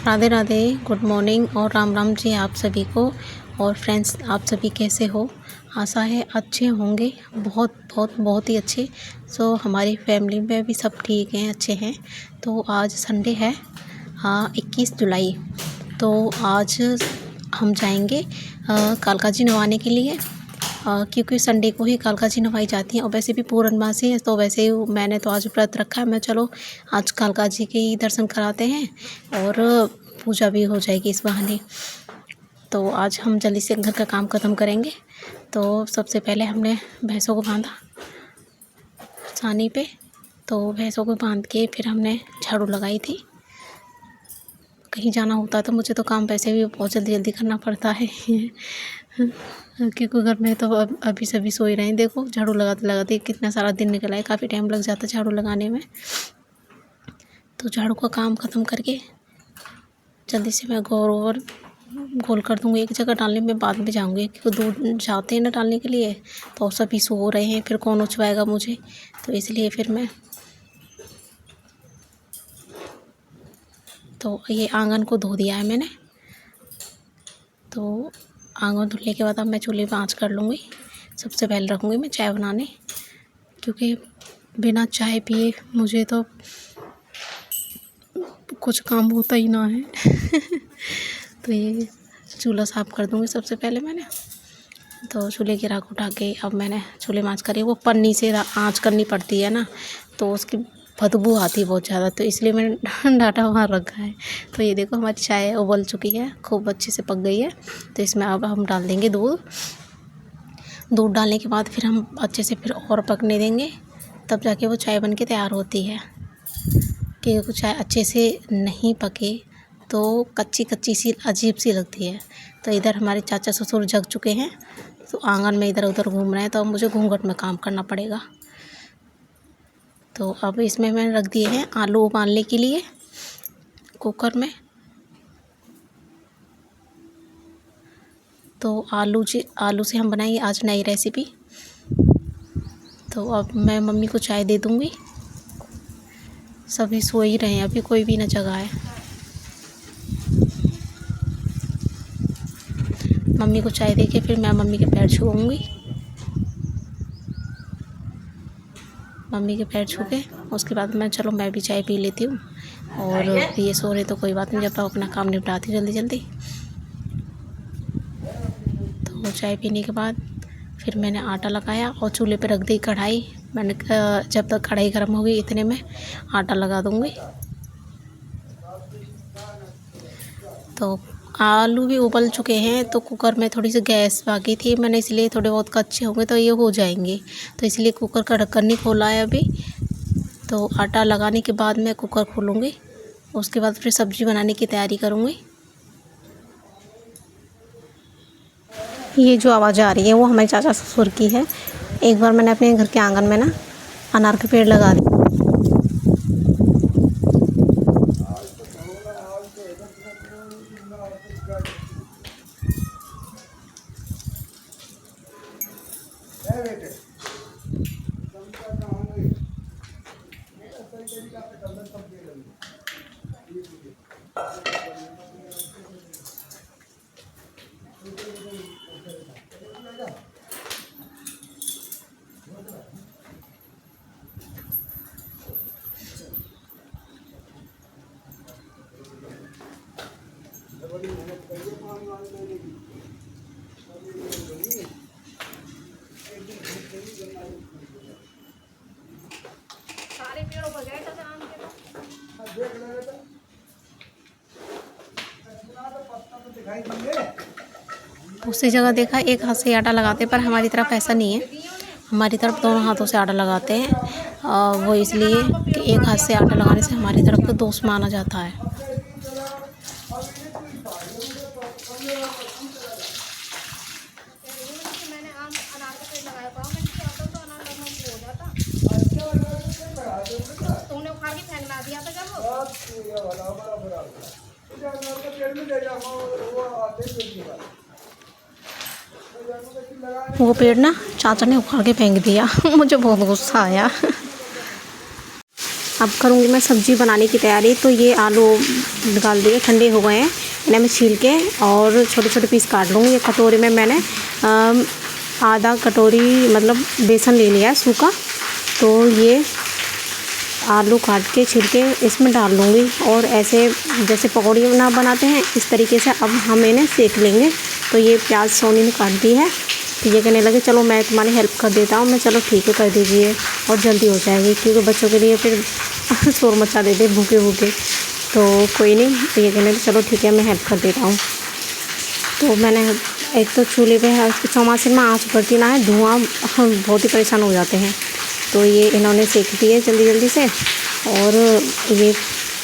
Radhe Radhe, good morning और राम राम जी आप सभी को। और फ्रेंड्स, आप सभी कैसे हो? आशा है अच्छे होंगे, बहुत बहुत बहुत ही अच्छे। हमारी फैमिली में भी सब ठीक हैं, अच्छे हैं। तो आज संडे है, 21 जुलाई। तो आज हम जाएंगे कालका जी नहाने के लिए, क्योंकि संडे को ही कालका जी नवाई जाती हैं। और वैसे भी पूर्णमासी है, तो वैसे ही मैंने तो आज व्रत रखा है। मैं चलो आज कालका जी के ही दर्शन कराते हैं और पूजा भी हो जाएगी इस बहाने। तो आज हम जल्दी से घर का काम ख़त्म करेंगे। तो सबसे पहले हमने भैंसों को बांधा सानी पे। तो भैंसों को बांध के फिर हमने झाड़ू लगाई थी। कहीं जाना होता तो मुझे तो काम वैसे भी बहुत जल्दी जल्दी करना पड़ता है क्योंकि घर में तो अभी सभी सो ही रहे हैं। देखो झाड़ू लगाते लगाते कितना सारा दिन निकल आए, काफ़ी टाइम लग जाता है झाड़ू लगाने में। तो झाड़ू का काम ख़त्म करके जल्दी से मैं गोल कर दूँगी। एक जगह डालने में बाद में जाऊँगी, क्योंकि दूर जाते हैं ना डालने के लिए, तो सभी सो रहे हैं, फिर कौन उठवाएगा मुझे। तो इसलिए फिर मैं तो ये आंगन को धो दिया है मैंने। तो आंगन धुलने के बाद अब मैं चूल्हे पे आँच कर लूँगी। सबसे पहले रखूँगी मैं चाय बनाने, क्योंकि बिना चाय पिए मुझे तो कुछ काम होता ही ना है तो ये चूल्हा साफ़ कर दूँगी सबसे पहले मैंने। तो चूल्हे की राख उठा के अब मैंने चूल्हे में आँच करी। वो पन्नी से आँच करनी पड़ती है ना, तो उसकी बदबू आती है बहुत ज़्यादा, तो इसलिए मैंने डाटा वहाँ रखा है। तो ये देखो हमारी चाय उबल चुकी है, खूब अच्छे से पक गई है। तो इसमें अब हम डाल देंगे दूध डालने के बाद फिर हम अच्छे से फिर और पकने देंगे, तब जाके वो चाय बन के तैयार होती है। क्योंकि चाय अच्छे से नहीं पके तो कच्ची कच्ची सी अजीब सी लगती है। तो इधर हमारे चाचा ससुर जग चुके हैं, तो आंगन में इधर उधर घूम रहे हैं, तो अब मुझे घूंघट में काम करना पड़ेगा। तो अब इसमें मैंने रख दिए हैं आलू उबालने के लिए कुकर में। तो आलू से हम बनाएंगे आज नई रेसिपी। तो अब मैं मम्मी को चाय दे दूँगी। सभी सो ही रहे हैं, अभी कोई भी ना जगा है। मम्मी को चाय दे के फिर मैं मम्मी के पैर छूऊंगी। मम्मी के पैर छू के उसके बाद मैं भी चाय पी लेती हूँ। और ये सो रहे तो कोई बात नहीं, जब तक अपना काम निपटाती हूँ जल्दी जल्दी। तो चाय पीने के बाद फिर मैंने आटा लगाया और चूल्हे पे रख दी कढ़ाई। मैंने जब तक कढ़ाई गर्म होगी इतने में आटा लगा दूँगी। तो आलू भी उबल चुके हैं, तो कुकर में थोड़ी सी गैस बाकी थी मैंने, इसलिए थोड़े बहुत कच्चे होंगे तो ये हो जाएंगे। तो इसलिए कुकर का ढक्कन नहीं खोला है अभी। तो आटा लगाने के बाद मैं कुकर खोलूँगी, उसके बाद फिर सब्ज़ी बनाने की तैयारी करूँगी। ये जो आवाज़ आ रही है वो हमारे चाचा ससुर की है। एक बार मैंने अपने घर के आंगन में ना अनार के पेड़ लगा दिए। सारे पेड़ों पर गए थे आम के दूसरी जगह देखा एक हाथ से आटा लगाते, पर हमारी तरफ ऐसा नहीं है। हमारी तरफ दोनों हाथों से आटा लगाते हैं। वो इसलिए कि एक हाथ से आटा लगाने से हमारी तरफ तो दोष माना जाता है। तुमने उखाड़ के फेंकना दिया था जब वो पेड़ ना चाचा ने उखाड़ के फेंक दिया मुझे बहुत गुस्सा आया अब करूँगी मैं सब्ज़ी बनाने की तैयारी। तो ये आलू निकाल दिए, ठंडे हो गए हैं, इन्हें मैं छील के और छोटे छोटे पीस काट लूँगी। ये कटोरी में मैंने आधा कटोरी मतलब बेसन ले लिया है सूखा। तो ये आलू काट के छील के इसमें डाल लूँगी और ऐसे जैसे पकौड़ी ना बनाते हैं इस तरीके से अब हम इन्हें सेक लेंगे। तो ये प्याज सोनी ने काट दी है। तो ये कहने लगे चलो मैं तुम्हारी हेल्प कर देता हूँ। मैं चलो ठीक है कर दीजिए और जल्दी हो जाएगी, क्योंकि बच्चों के लिए फिर शोर मचा देते भूखे भूखे। तो कोई नहीं, तो ये कहने लगे चलो ठीक है मैं हेल्प कर देता हूँ। तो मैंने एक तो चूल्हे पे चौमासिन में आँच पड़ती ना है, धुआं बहुत ही परेशान हो जाते हैं। तो ये इन्होंने सेक दिए जल्दी जल्दी से और ये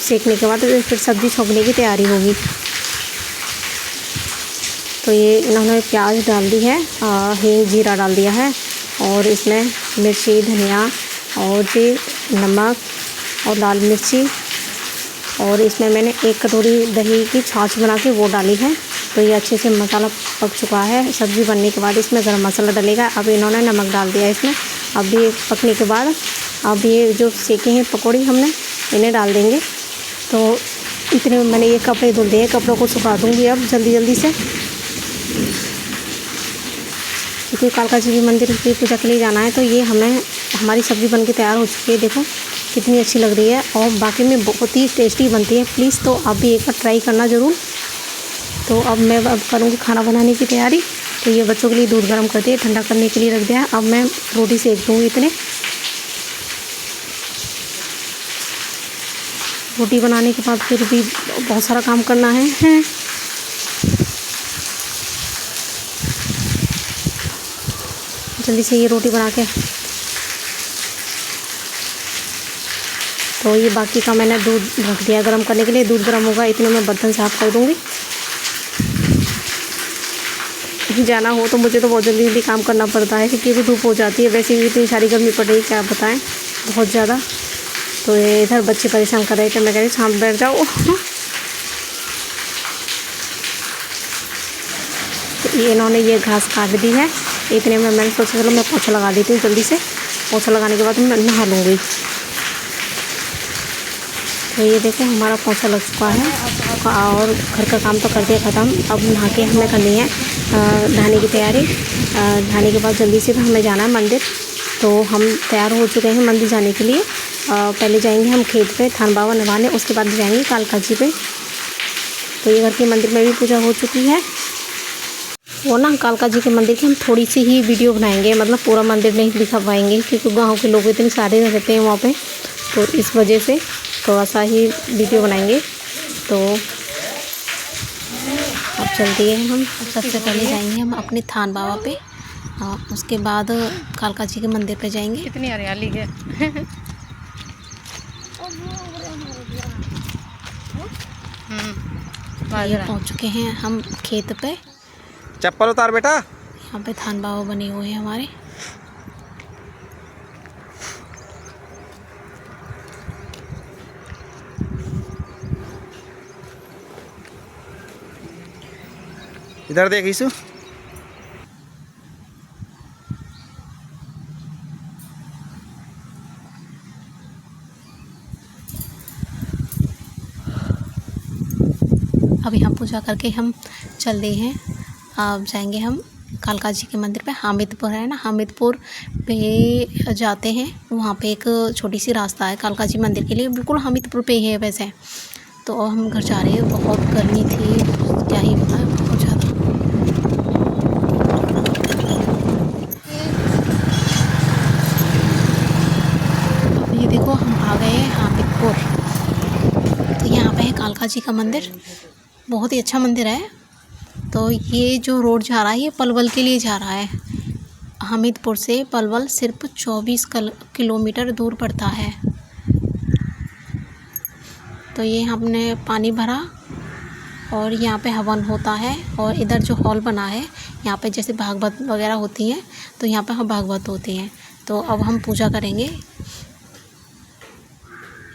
सेकने के बाद फिर सब्ज़ी छोंकने की तैयारी होगी। तो ये इन्होंने प्याज डाल दी है, हींग जीरा डाल दिया है और इसमें मिर्ची धनिया और फिर नमक और लाल मिर्ची और इसमें मैंने 1 कटोरी दही की छाछ बना के वो डाली है। तो ये अच्छे से मसाला पक चुका है। सब्ज़ी बनने के बाद इसमें गरम मसाला डलेगा। अब इन्होंने नमक डाल दिया इसमें। अब ये पकने के बाद अब ये जो सेके हैं पकौड़ी हमने इन्हें डाल देंगे। तो इतने मैंने ये कपड़े धुल दिए, कपड़ों को सुखा दूँगी अब जल्दी जल्दी से, क्योंकि कालका जी के मंदिर की पूजा के लिए जाना है। तो ये हमारी सब्ज़ी बन के तैयार हो चुकी है। देखो कितनी अच्छी लग रही है और बाकी में बहुत ही टेस्टी बनती है। प्लीज़ तो आप भी एक बार ट्राई करना ज़रूर। तो अब मैं करूँगी खाना बनाने की तैयारी। तो ये बच्चों के लिए दूध गर्म कर दिया, ठंडा करने के लिए रख दिया। अब मैं रोटी सेक दूँगी। इतने रोटी बनाने के बाद फिर भी बहुत सारा काम करना है। जल्दी से ये रोटी बना के, तो ये बाकी का मैंने दूध रख दिया गर्म करने के लिए। दूध गर्म होगा इतने में बर्तन साफ़ कर दूँगी। कहीं जाना हो तो मुझे तो बहुत जल्दी जल्दी काम करना पड़ता है, क्योंकि भी धूप हो जाती है। वैसे भी इतनी सारी गर्मी पड़ रही, क्या बताएं, बहुत ज़्यादा। तो ये इधर बच्चे परेशान कर रहे थे, मैं कह रही शाम बैठ जाओ। तो ये इन्होंने ये घास काट दी है। इतने में मैंने सोचा चलो मैं पोछा लगा देती हूँ जल्दी से। पोछा लगाने के बाद मैं नहा लूँगी। तो ये देखो हमारा पोछा लग चुका है और घर का काम तो कर दिया ख़त्म। अब नहा के हमें करनी है नहाने की तैयारी। नहाने के बाद जल्दी से हमें जाना है मंदिर। तो हम तैयार हो चुके हैं मंदिर जाने के लिए। पहले जाएंगे हम खेत पे थान बाबा नवाने, उसके बाद जाएंगे कालका जी पे। तो ये घर के मंदिर में भी पूजा हो चुकी है। वो ना कालका जी के मंदिर की हम थोड़ी सी ही वीडियो बनाएंगे, मतलब पूरा मंदिर नहीं दिखा पाएंगे, क्योंकि गांव के लोग इतने सारे रहते हैं वहाँ पे। तो इस वजह से थोड़ा सा ही वीडियो बनाएंगे। तो अब चलते हैं हम। सबसे पहले जाएंगे हम अपने थान बाबा पे, उसके बाद कालका जी के मंदिर पे जाएंगे। कितनी हरियाली है। पहुँच चुके हैं हम खेत पे। चप्पल उतार बेटा। यहाँ पे थान बाबा बने हुए हैं हमारे। इधर देख ईशु। अब यहाँ पूजा करके हम चल रहे हैं। अब जाएंगे हम कालका जी के मंदिर पे। हामिदपुर है ना, हामिदपुर पे जाते हैं। वहाँ पे एक छोटी सी रास्ता है कालका जी मंदिर के लिए, बिल्कुल हामिदपुर पे ही है वैसे। तो अब हम घर जा रहे हैं। बहुत गर्मी थी, क्या ही बताएं, बहुत ज़्यादा। अब ये देखो हम आ गए हैं हामिदपुर। तो यहाँ पे है कालका जी का मंदिर, बहुत ही अच्छा मंदिर है। तो ये जो रोड जा रहा है ये पलवल के लिए जा रहा है। हामिदपुर से पलवल सिर्फ 24 किलोमीटर दूर पड़ता है। तो ये हमने पानी भरा और यहाँ पे हवन होता है। और इधर जो हॉल बना है यहाँ पे जैसे भागवत वगैरह होती हैं, तो यहाँ पे हम भागवत होती हैं। तो अब हम पूजा करेंगे।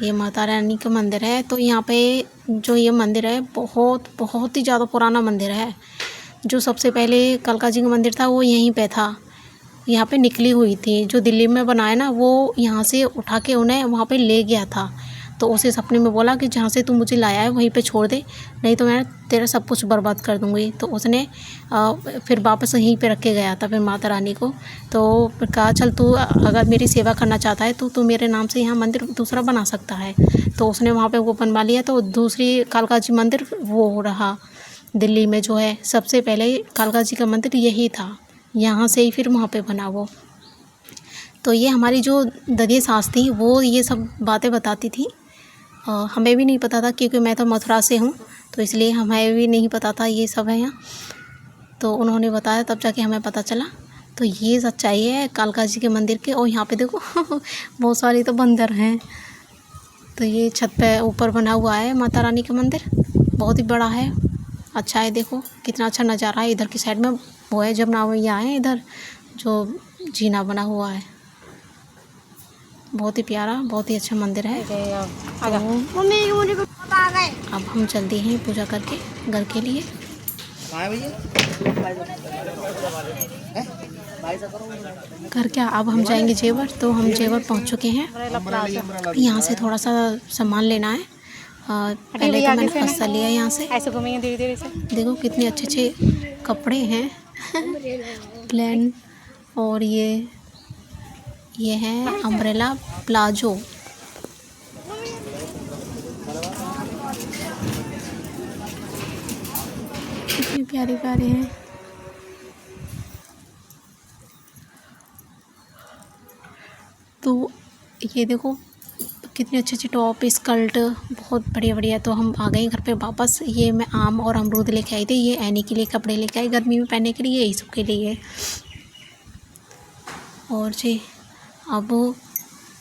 ये माता रानी का मंदिर है। तो यहाँ पे जो ये मंदिर है बहुत ही ज़्यादा पुराना मंदिर है। जो सबसे पहले कालका जी का मंदिर था वो यहीं पे था। यहाँ पे निकली हुई थी। जो दिल्ली में बनाया ना, वो यहाँ से उठा के उन्हें वहाँ पे ले गया था। तो उसे सपने में बोला कि जहाँ से तू मुझे लाया है वहीं पे छोड़ दे, नहीं तो मैं तेरा सब कुछ बर्बाद कर दूँगी। तो उसने फिर वापस यहीं पे रख के गया था फिर माता रानी को। तो कहा चल तू अगर मेरी सेवा करना चाहता है तो तू मेरे नाम से यहाँ मंदिर दूसरा बना सकता है। तो उसने वहाँ पे वो बनवा लिया। तो दूसरी कालका जी मंदिर वो रहा दिल्ली में, जो है सबसे पहले कालका जी का मंदिर यही था। यहाँ से ही फिर वहाँ पे बना वो। तो ये हमारी जो ददी सास थी वो ये सब बातें बताती थी। हमें भी नहीं पता था क्योंकि मैं तो मथुरा से हूँ, तो इसलिए हमें भी नहीं पता था ये सब है यहाँ। तो उन्होंने बताया तब जाके हमें पता चला। तो ये सच्चाई है कालका जी के मंदिर के। और यहाँ पे देखो बहुत सारे तो बंदर हैं। तो ये छत पे ऊपर बना हुआ है माता रानी का मंदिर, बहुत ही बड़ा है, अच्छा है। देखो कितना अच्छा नज़ारा है। इधर की साइड में वो है जमुना है, इधर जो जीना बना हुआ है, बहुत ही प्यारा, बहुत ही अच्छा मंदिर है। तो अब हम चलते हैं पूजा करके घर के लिए। घर क्या, अब हम जाएंगे जेवर। तो हम जेवर पहुंच चुके हैं। यहाँ से थोड़ा सा सामान लेना है। पहले तो मैंने फंसा लिया यहाँ से। ऐसे घूमेंगे धीरे धीरे से। देखो कितने अच्छे अच्छे कपड़े हैं प्लेन। और ये है अम्ब्रेला प्लाजो। कितने प्यारे प्यारे हैं। तो ये देखो कितने अच्छे अच्छे टॉप स्कर्ट, बहुत बढ़िया बढ़िया। तो हम आ गए घर पे वापस। ये मैं आम और अमरूद लेके आई थी। ये ऐनी के लिए कपड़े लेके आई गर्मी में पहनने के लिए, यही सब के लिए। और जी अब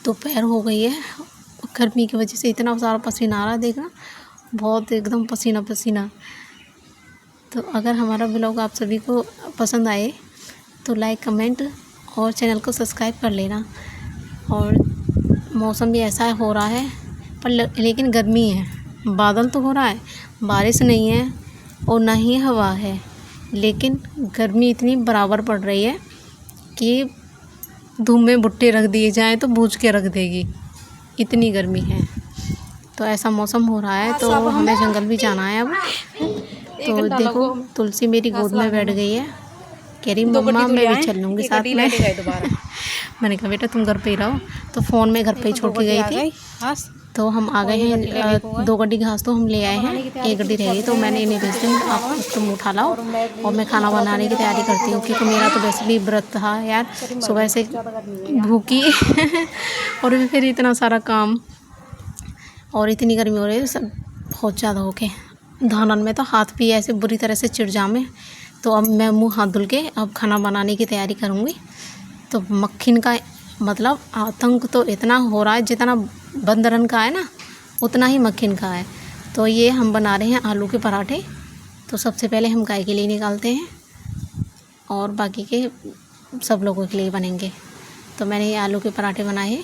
दोपहर हो गई है। गर्मी की वजह से इतना सारा पसीना आ रहा है, देखना बहुत एकदम पसीना पसीना। तो अगर हमारा ब्लॉग आप सभी को पसंद आए तो लाइक कमेंट और चैनल को सब्सक्राइब कर लेना। और मौसम भी ऐसा हो रहा है पर लेकिन गर्मी है। बादल तो हो रहा है, बारिश नहीं है और ना ही हवा है, लेकिन गर्मी इतनी बराबर पड़ रही है कि धूप में भुट्टे रख दिए जाएँ तो भूज के रख देगी, इतनी गर्मी है। तो ऐसा मौसम हो रहा है। तो हमें जंगल भी जाना है अब। तो देखो तुलसी मेरी गोद में बैठ गई है, कह रही मम्मा मैं भी चल लूँगी साथ में। मैंने कहा बेटा तुम घर पे ही रहो। तो फ़ोन में घर पे ही छोड़ के गई थी। तो हम आ गए हैं। 2 गड्डी घास तो हम ले आए हैं, 1 गड्डी रह गई। तो मैंने इन्हें भेज दी, आप तुम उठा लाओ और मैं खाना बनाने की तैयारी करती हूँ, क्योंकि मेरा तो वैसे भी व्रत था यार, सुबह से भूखी और फिर इतना सारा काम और इतनी गर्मी हो रही है, सब बहुत ज़्यादा हो के धानन में तो हाथ भी ऐसे बुरी तरह से चिढ़ जामे। तो अब मैं मुँह हाथ धुल के अब खाना बनाने की तैयारी करूँगी। तो मक्खिन का मतलब आतंक तो इतना हो रहा है, जितना बंदरन का है ना उतना ही मक्खिन का है। तो ये हम बना रहे हैं आलू के पराठे। तो सबसे पहले हम गाय के लिए निकालते हैं और बाकी के सब लोगों के लिए बनेंगे। तो मैंने ये आलू के पराठे बनाए हैं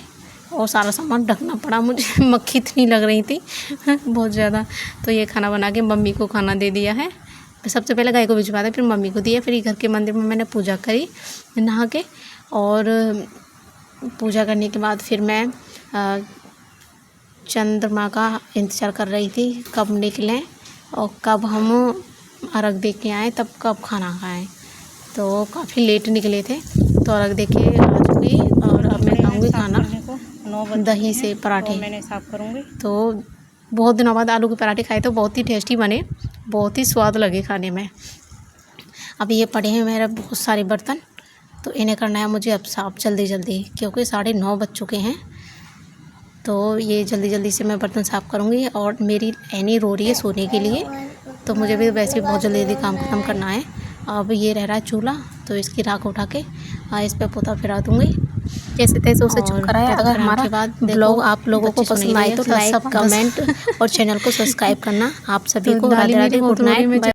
और सारा सामान ढकना पड़ा मुझे, मक्खी इतनी लग रही थी बहुत ज़्यादा। तो ये खाना बना के मम्मी को खाना दे दिया है। सबसे पहले गाय को भिजवा दिया, फिर मम्मी को दिया। फिर घर के मंदिर में मैंने पूजा करी नहा के। और पूजा करने के बाद फिर मैं चंद्रमा का इंतज़ार कर रही थी कब निकलें और कब हम अर्घ दे के आएँ, तब कब खाना खाएं। तो काफ़ी लेट निकले थे। तो अर्घ दे के आ चुकी और अब मैं खाऊंगी खाना दही से पराठे। मैंने साफ करूँगी। तो बहुत दिनों बाद आलू के पराठे खाए तो बहुत ही टेस्टी बने, बहुत ही स्वाद लगे खाने में। अब ये पड़े हैं मेरे बहुत सारे बर्तन, तो इन्हें करना है मुझे अब साफ़ जल्दी जल्दी, क्योंकि 9:30 बज चुके हैं। तो ये जल्दी जल्दी से मैं बर्तन साफ़ करूँगी। और मेरी ऐनी रो रही है सोने के लिए, तो मुझे भी वैसे बहुत जल्दी जल्दी काम ख़त्म करना है। अब ये रह रहा है चूल्हा, तो इसकी राख उठा के इस पर पोता फिरा दूँगी जैसे तैसे उसे चुप कराया। अगर हमारा ब्लॉग आप लोगों को पसंद आए तो लाइक कमेंट और चैनल को सब्सक्राइब करना। आप सभी को राधे राधे, गुड नाइट।